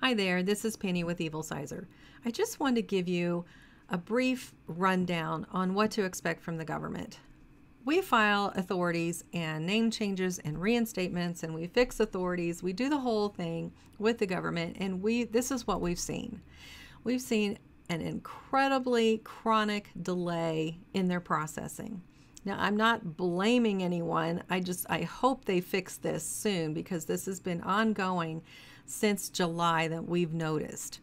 Hi there, this is Penny with Evil Sizer. I just wanted to give you a brief rundown on what to expect from the government. We file authorities and name changes and reinstatements, and we fix authorities. We do the whole thing with the government, and this is what we've seen. We've seen an incredibly chronic delay in their processing. Now, I'm not blaming anyone. I hope they fix this soon, because this has been ongoing since July that we've noticed.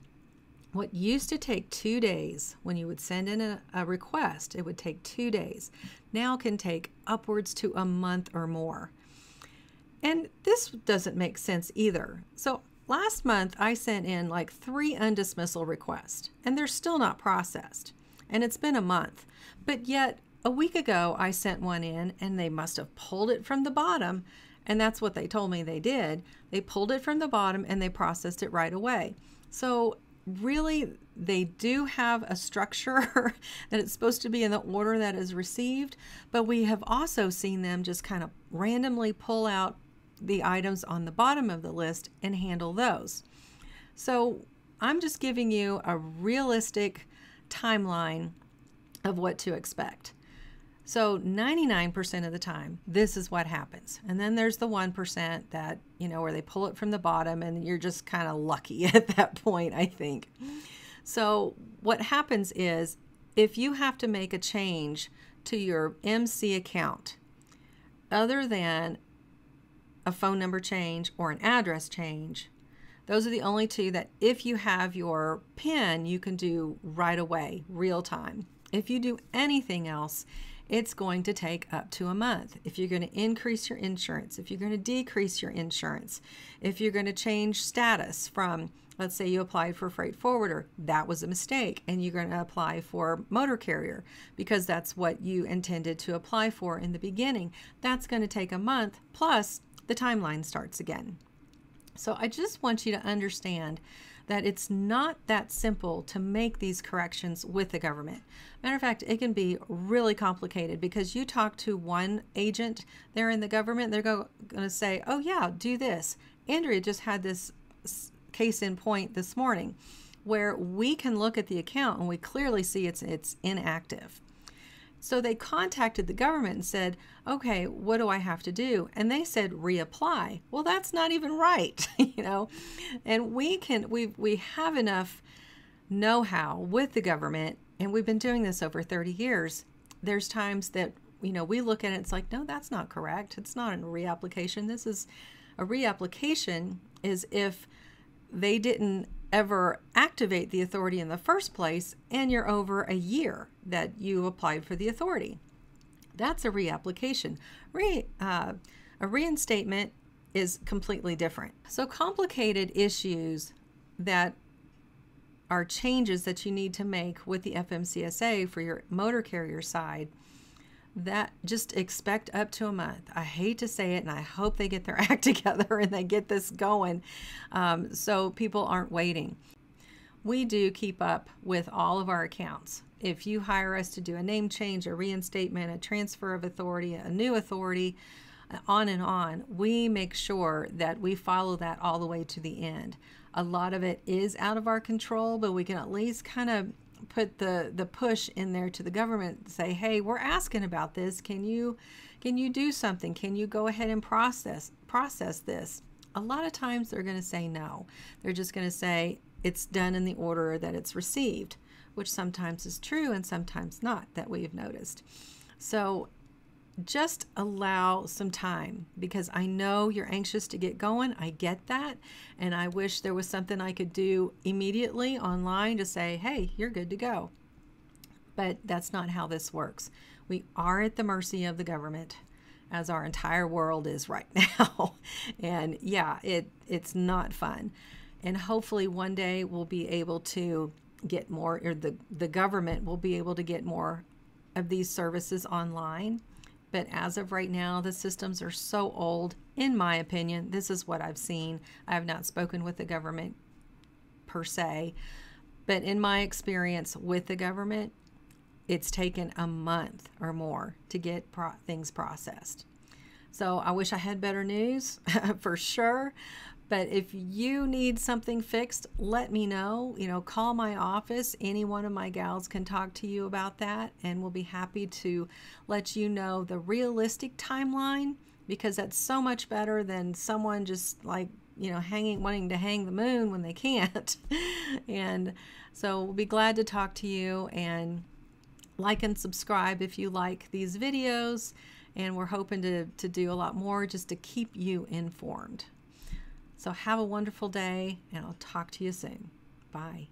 What used to take 2 days when you would send in a request, it would take 2 days, now can take upwards to a month or more. And this doesn't make sense either. So last month I sent in like 3 undismissal requests, and they're still not processed. And it's been a month. But yet a week ago I sent one in, and they must have pulled it from the bottom. And that's what they told me they did. They pulled it from the bottom and they processed it right away. So really, they do have a structure that it's supposed to be in the order that is received, but we have also seen them just kind of randomly pull out the items on the bottom of the list and handle those. So I'm just giving you a realistic timeline of what to expect. So 99% of the time, this is what happens. And then there's the 1% that, where they pull it from the bottom, and you're just kind of lucky at that point, I think. So what happens is, if you have to make a change to your MC account, other than a phone number change or an address change, those are the only two that if you have your PIN, you can do right away, real time. If you do anything else, it's going to take up to a month. If you're going to increase your insurance, if you're going to decrease your insurance, if you're going to change status from, let's say you applied for freight forwarder, that was a mistake, and you're going to apply for motor carrier because that's what you intended to apply for in the beginning. That's going to take a month, plus the timeline starts again. So I just want you to understand that it's not that simple to make these corrections with the government. Matter of fact, it can be really complicated, because you talk to one agent there in the government, they're going to say, oh yeah, do this. Andrea just had this case in point this morning where we can look at the account and we clearly see it's inactive. So they contacted the government and said, okay, what do I have to do? And they said, reapply. Well, that's not even right, and we have enough know-how with the government, and we've been doing this over 30 years. There's times that, we look at it, it's like, no, that's not correct. It's not a reapplication. This is a reapplication is if they didn't ever activate the authority in the first place, and you're over a year that you applied for the authority. That's a reapplication. A reinstatement is completely different. So complicated issues that are changes that you need to make with the FMCSA for your motor carrier side, that just expect up to a month. I hate to say it, and I hope they get their act together and they get this going so people aren't waiting. We do keep up with all of our accounts. If you hire us to do a name change, a reinstatement, a transfer of authority, a new authority, on and on, we make sure that we follow that all the way to the end. A lot of it is out of our control, but we can at least kind of put the push in there to the government, say, hey, we're asking about this. Can you do something? Can you go ahead and process this? A lot of times they're going to say no. They're just going to say it's done in the order that it's received, which sometimes is true and sometimes not, that we've noticed. So just allow some time, because I know you're anxious to get going. I get that. And I wish there was something I could do immediately online to say, hey, you're good to go. But that's not how this works. We are at the mercy of the government, as our entire world is right now. And yeah, it's not fun. And hopefully one day we'll be able to get more, or the government will be able to get more of these services online. But as of right now, the systems are so old. In my opinion, this is what I've seen. I have not spoken with the government per se, but in my experience with the government, it's taken a month or more to get things processed. So I wish I had better news for sure, But if you need something fixed, let me know. You know, call my office. Any one of my gals can talk to you about that, and we'll be happy to let you know the realistic timeline, because that's so much better than someone just like, you know, wanting to hang the moon when they can't. And so we'll be glad to talk to you, and like and subscribe if you like these videos. And we're hoping to do a lot more just to keep you informed. So have a wonderful day, and I'll talk to you soon. Bye.